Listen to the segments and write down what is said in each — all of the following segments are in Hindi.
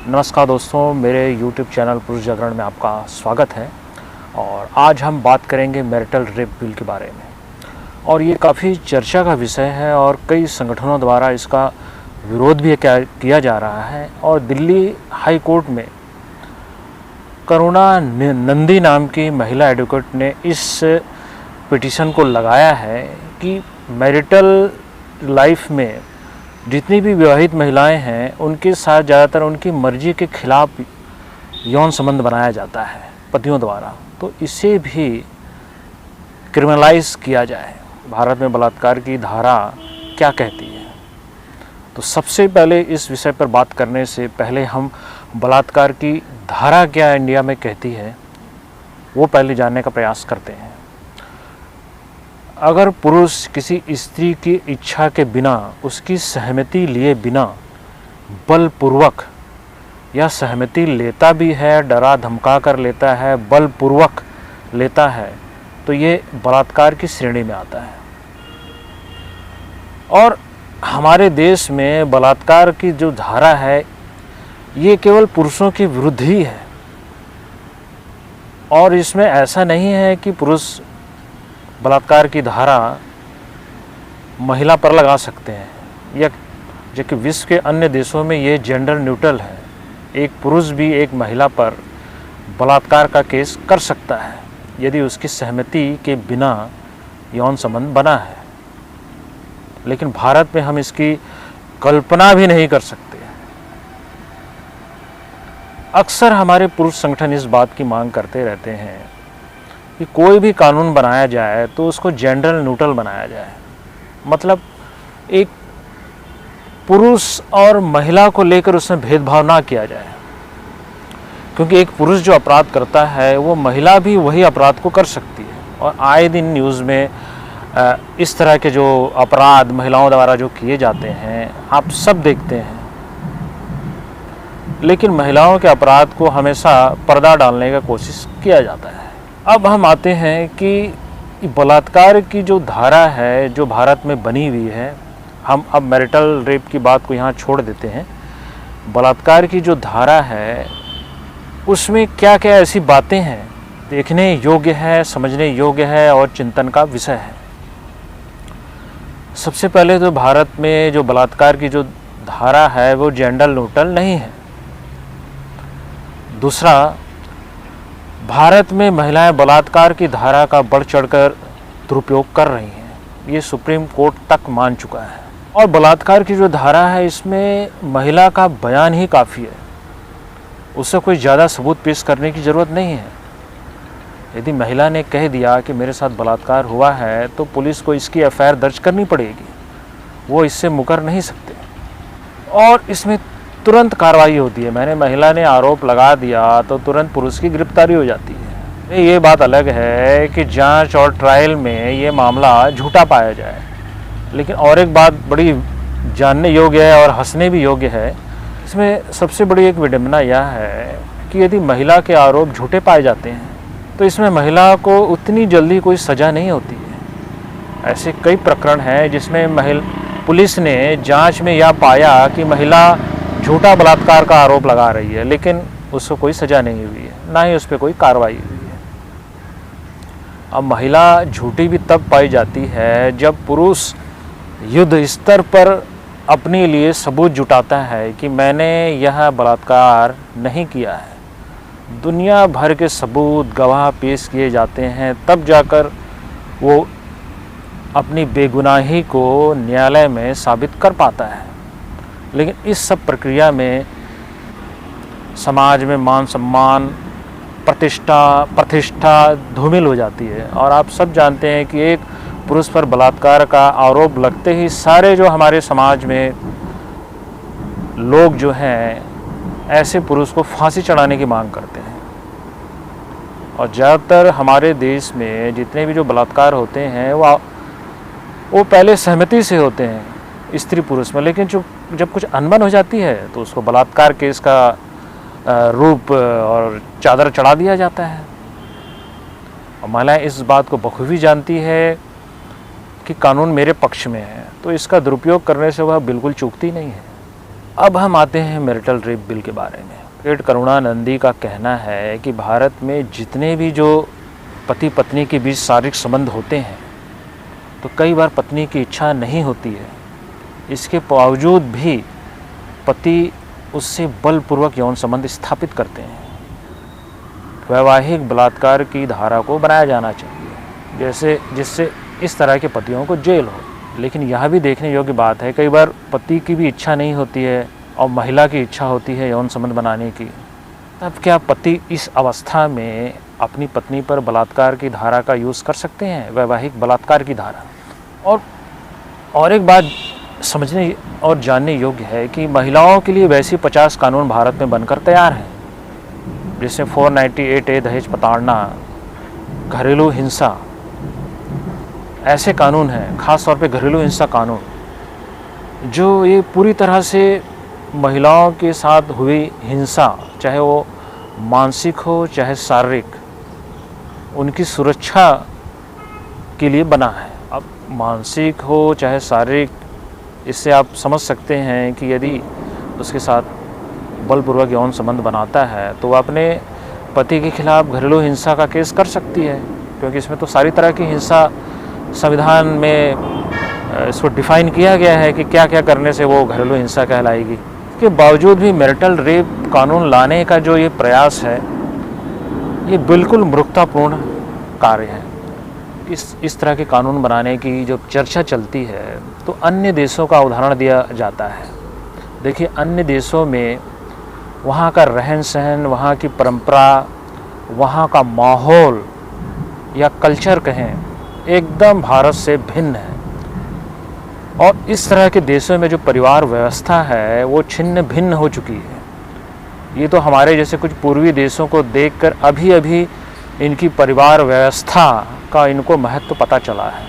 नमस्कार दोस्तों, मेरे YouTube चैनल पुरुष जागरण में आपका स्वागत है। और आज हम बात करेंगे मैरिटल रेप बिल के बारे में। और ये काफ़ी चर्चा का विषय है और कई संगठनों द्वारा इसका विरोध भी किया जा रहा है। और दिल्ली हाई कोर्ट में करुणा नंदी नाम की महिला एडवोकेट ने इस पिटीशन को लगाया है कि मैरिटल लाइफ में जितनी भी विवाहित महिलाएं हैं उनके साथ ज़्यादातर उनकी मर्जी के खिलाफ यौन संबंध बनाया जाता है पतियों द्वारा, तो इसे भी क्रिमिनलाइज किया जाए। भारत में बलात्कार की धारा क्या कहती है? तो सबसे पहले इस विषय पर बात करने से पहले हम बलात्कार की धारा क्या इंडिया में कहती है वो पहले जानने का प्रयास करते हैं। अगर पुरुष किसी स्त्री की इच्छा के बिना, उसकी सहमति लिए बिना बलपूर्वक या सहमति लेता भी है, डरा धमका कर लेता है, बलपूर्वक लेता है, तो ये बलात्कार की श्रेणी में आता है। और हमारे देश में बलात्कार की जो धारा है ये केवल पुरुषों के विरुद्ध ही है। और इसमें ऐसा नहीं है कि पुरुष बलात्कार की धारा महिला पर लगा सकते हैं, या जबकि विश्व के अन्य देशों में ये जेंडर न्यूट्रल है। एक पुरुष भी एक महिला पर बलात्कार का केस कर सकता है यदि उसकी सहमति के बिना यौन संबंध बना है। लेकिन भारत में हम इसकी कल्पना भी नहीं कर सकते। अक्सर हमारे पुरुष संगठन इस बात की मांग करते रहते हैं कि कोई भी कानून बनाया जाए तो उसको जेंडर न्यूट्रल बनाया जाए। मतलब एक पुरुष और महिला को लेकर उसमें भेदभाव ना किया जाए, क्योंकि एक पुरुष जो अपराध करता है वो महिला भी वही अपराध को कर सकती है। और आए दिन न्यूज़ में इस तरह के जो अपराध महिलाओं द्वारा जो किए जाते हैं आप सब देखते हैं। लेकिन महिलाओं के अपराध को हमेशा पर्दा डालने का कोशिश किया जाता है। अब हम आते हैं कि बलात्कार की जो धारा है जो भारत में बनी हुई है, हम अब मैरिटल रेप की बात को यहाँ छोड़ देते हैं। बलात्कार की जो धारा है उसमें क्या क्या ऐसी बातें हैं देखने योग्य है, समझने योग्य है और चिंतन का विषय है। सबसे पहले तो भारत में जो बलात्कार की जो धारा है वो जेंडर न्यूट्रल नहीं है। दूसरा, भारत में महिलाएं बलात्कार की धारा का बढ़ चढ़कर दुरुपयोग कर रही हैं, ये सुप्रीम कोर्ट तक मान चुका है। और बलात्कार की जो धारा है इसमें महिला का बयान ही काफ़ी है, उससे कोई ज़्यादा सबूत पेश करने की ज़रूरत नहीं है। यदि महिला ने कह दिया कि मेरे साथ बलात्कार हुआ है तो पुलिस को इसकी एफआईआर दर्ज करनी पड़ेगी, वो इससे मुकर नहीं सकते। और इसमें तुरंत कार्रवाई होती है। मैंने महिला ने आरोप लगा दिया तो तुरंत पुरुष की गिरफ्तारी हो जाती है। ये बात अलग है कि जांच और ट्रायल में ये मामला झूठा पाया जाए। लेकिन और एक बात बड़ी जानने योग्य है और हंसने भी योग्य है, इसमें सबसे बड़ी एक विडंबना यह है कि यदि महिला के आरोप झूठे पाए जाते हैं तो इसमें महिला को उतनी जल्दी कोई सज़ा नहीं होती है। ऐसे कई प्रकरण हैं जिसमें पुलिस ने जांच में यह पाया कि महिला झूठा बलात्कार का आरोप लगा रही है, लेकिन उसको कोई सज़ा नहीं हुई है, ना ही उस पर कोई कार्रवाई हुई है। अब महिला झूठी भी तब पाई जाती है जब पुरुष युद्ध स्तर पर अपने लिए सबूत जुटाता है कि मैंने यह बलात्कार नहीं किया है। दुनिया भर के सबूत गवाह पेश किए जाते हैं, तब जाकर वो अपनी बेगुनाही को न्यायालय में साबित कर पाता है। लेकिन इस सब प्रक्रिया में समाज में मान सम्मान, प्रतिष्ठा धूमिल हो जाती है। और आप सब जानते हैं कि एक पुरुष पर बलात्कार का आरोप लगते ही सारे जो हमारे समाज में लोग जो हैं ऐसे पुरुष को फांसी चढ़ाने की मांग करते हैं। और ज़्यादातर हमारे देश में जितने भी जो बलात्कार होते हैं वो पहले सहमति से होते हैं स्त्री पुरुष में, लेकिन जब कुछ अनबन हो जाती है तो उसको बलात्कार केस का रूप और चादर चढ़ा दिया जाता है। और महिलाएं इस बात को बखूबी जानती है कि कानून मेरे पक्ष में है, तो इसका दुरुपयोग करने से वह बिल्कुल चूकती नहीं है। अब हम आते हैं मैरिटल रेप बिल के बारे में। एडवोकेट करुणानंदी का कहना है कि भारत में जितने भी जो पति पत्नी के बीच शारीरिक संबंध होते हैं, तो कई बार पत्नी की इच्छा नहीं होती है, इसके बावजूद भी पति उससे बलपूर्वक यौन संबंध स्थापित करते हैं। वैवाहिक बलात्कार की धारा को बनाया जाना चाहिए, जिससे इस तरह के पतियों को जेल हो। लेकिन यह भी देखने योग्य बात है, कई बार पति की भी इच्छा नहीं होती है और महिला की इच्छा होती है यौन संबंध बनाने की। तब क्या पति इस अवस्था में अपनी पत्नी पर बलात्कार की धारा का यूज़ कर सकते हैं, वैवाहिक बलात्कार की धारा? और एक बात समझने और जानने योग्य है कि महिलाओं के लिए वैसे 50 कानून भारत में बनकर तैयार हैं, जिसमें 498A दहेज प्रताड़ना, घरेलू हिंसा, ऐसे कानून हैं, ख़ास तौर पे घरेलू हिंसा कानून, जो ये पूरी तरह से महिलाओं के साथ हुई हिंसा, चाहे वो मानसिक हो चाहे शारीरिक, उनकी सुरक्षा के लिए बना है। अब मानसिक हो चाहे शारीरिक, इससे आप समझ सकते हैं कि यदि उसके साथ बलपूर्वक यौन संबंध बनाता है तो वह अपने पति के खिलाफ घरेलू हिंसा का केस कर सकती है, क्योंकि इसमें तो सारी तरह की हिंसा संविधान में इसको डिफ़ाइन किया गया है कि क्या क्या करने से वो घरेलू हिंसा कहलाएगी। इसके बावजूद भी मैरिटल रेप कानून लाने का जो ये प्रयास है, ये बिल्कुल मूर्खतापूर्ण कार्य है। इस तरह के कानून बनाने की जो चर्चा चलती है, तो अन्य देशों का उदाहरण दिया जाता है। देखिए, अन्य देशों में वहाँ का रहन सहन, वहाँ की परंपरा, वहाँ का माहौल या कल्चर कहें, एकदम भारत से भिन्न है। और इस तरह के देशों में जो परिवार व्यवस्था है वो छिन्न भिन्न हो चुकी है। ये तो हमारे जैसे कुछ पूर्वी देशों को देखकर अभी अभी इनकी परिवार व्यवस्था का इनको महत्व पता चला है।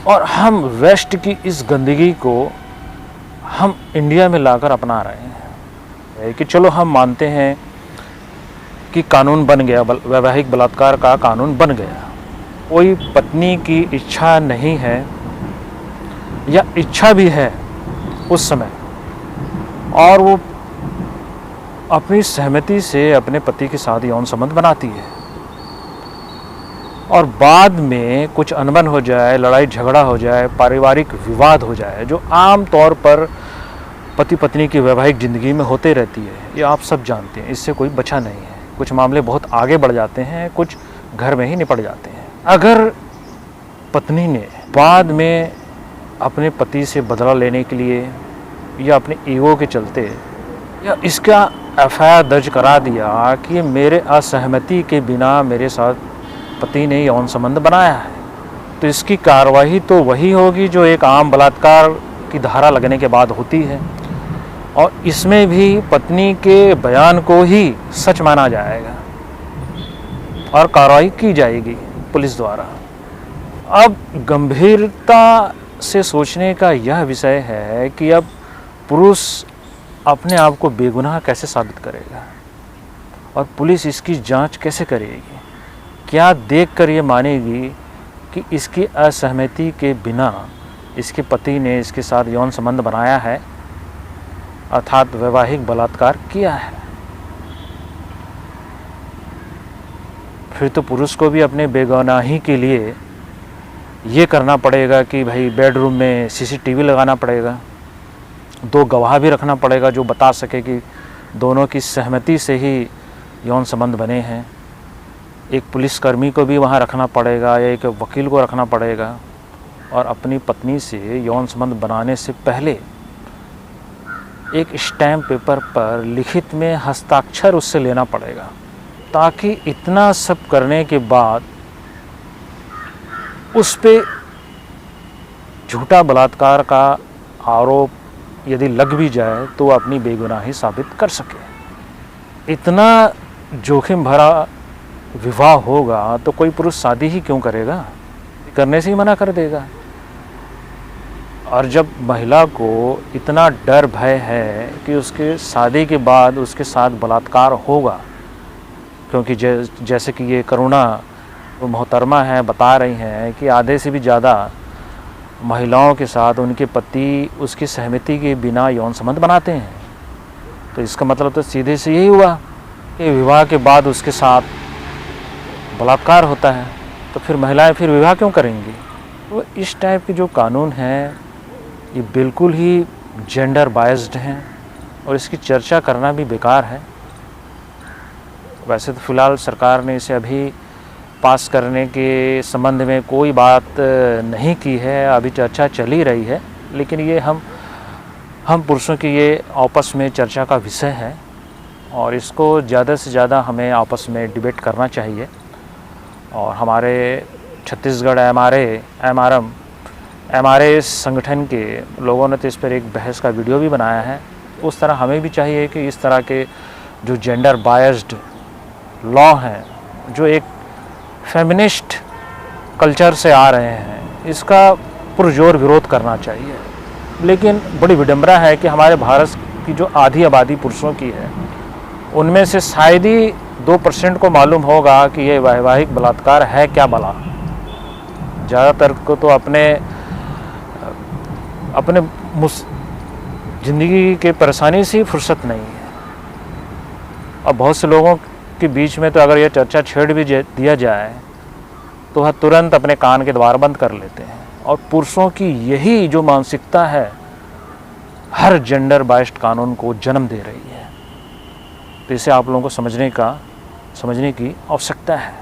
और हम वेस्ट की इस गंदगी को हम इंडिया में लाकर अपना रहे हैं कि चलो हम मानते हैं कि कानून बन गया, वैवाहिक बलात्कार का कानून बन गया। कोई पत्नी की इच्छा नहीं है या इच्छा भी है उस समय, और वो अपनी सहमति से अपने पति के साथ यौन संबंध बनाती है, और बाद में कुछ अनबन हो जाए, लड़ाई झगड़ा हो जाए, पारिवारिक विवाद हो जाए, जो आम तौर पर पति पत्नी की वैवाहिक ज़िंदगी में होते रहती है, ये आप सब जानते हैं। इससे कोई बचा नहीं है। कुछ मामले बहुत आगे बढ़ जाते हैं, कुछ घर में ही निपट जाते हैं। अगर पत्नी ने बाद में अपने पति से बदला लेने के लिए या अपने ईगो के चलते या इसका एफआईआर दर्ज करा दिया कि मेरे असहमति के बिना मेरे साथ पति ने यौन संबंध बनाया है, तो इसकी कार्रवाई तो वही होगी जो एक आम बलात्कार की धारा लगने के बाद होती है, और इसमें भी पत्नी के बयान को ही सच माना जाएगा और कार्रवाई की जाएगी पुलिस द्वारा। अब गंभीरता से सोचने का यह विषय है कि अब पुरुष अपने आप को बेगुनाह कैसे साबित करेगा और पुलिस इसकी जांच कैसे करेगी? क्या देखकर ये मानेगी कि इसकी असहमति के बिना इसके पति ने इसके साथ यौन संबंध बनाया है, अर्थात वैवाहिक बलात्कार किया है? फिर तो पुरुष को भी अपने बेगुनाही के लिए ये करना पड़ेगा कि भाई बेडरूम में सीसीटीवी लगाना पड़ेगा, 2 गवाह भी रखना पड़ेगा जो बता सके कि दोनों की सहमति से ही यौन संबंध बने हैं। एक पुलिसकर्मी को भी वहाँ रखना पड़ेगा या एक वकील को रखना पड़ेगा, और अपनी पत्नी से यौन संबंध बनाने से पहले एक स्टैम्प पेपर पर लिखित में हस्ताक्षर उससे लेना पड़ेगा, ताकि इतना सब करने के बाद उस पे झूठा बलात्कार का आरोप यदि लग भी जाए तो वह अपनी बेगुनाही साबित कर सके। इतना जोखिम भरा विवाह होगा तो कोई पुरुष शादी ही क्यों करेगा? करने से ही मना कर देगा। और जब महिला को इतना डर भय है कि उसके शादी के बाद उसके साथ बलात्कार होगा, क्योंकि जैसे कि ये करुणा मोहतरमा है बता रही हैं कि आधे से भी ज़्यादा महिलाओं के साथ उनके पति उसकी सहमति के बिना यौन संबंध बनाते हैं, तो इसका मतलब तो सीधे से यही हुआ कि विवाह के बाद उसके साथ बलात्कार होता है, तो फिर महिलाएं फिर विवाह क्यों करेंगी। तो इस टाइप के जो कानून हैं ये बिल्कुल ही जेंडर बायस्ड हैं और इसकी चर्चा करना भी बेकार है। वैसे तो फ़िलहाल सरकार ने इसे अभी पास करने के संबंध में कोई बात नहीं की है, अभी चर्चा चल ही रही है, लेकिन ये हम पुरुषों की ये आपस में चर्चा का विषय है और इसको ज़्यादा से ज़्यादा हमें आपस में डिबेट करना चाहिए। और हमारे छत्तीसगढ़ एमआरए संगठन के लोगों ने तो इस पर एक बहस का वीडियो भी बनाया है। उस तरह हमें भी चाहिए कि इस तरह के जो जेंडर बायस्ड लॉ हैं, जो एक फेमिनिस्ट कल्चर से आ रहे हैं, इसका पुरजोर विरोध करना चाहिए। लेकिन बड़ी विडंबना है कि हमारे भारत की जो आधी आबादी पुरुषों की है, उनमें से शायद ही 2% को मालूम होगा कि ये वैवाहिक बलात्कार है क्या भला। ज़्यादातर को तो अपने ज़िंदगी के परेशानी से ही फुर्सत नहीं है। और बहुत से लोगों के बीच में तो अगर ये चर्चा छेड़ भी दिया जाए तो वह तुरंत अपने कान के द्वार बंद कर लेते हैं। और पुरुषों की यही जो मानसिकता है हर जेंडर बायस्ड कानून को जन्म दे रही है। तो इसे आप लोगों को समझने की आवश्यकता है।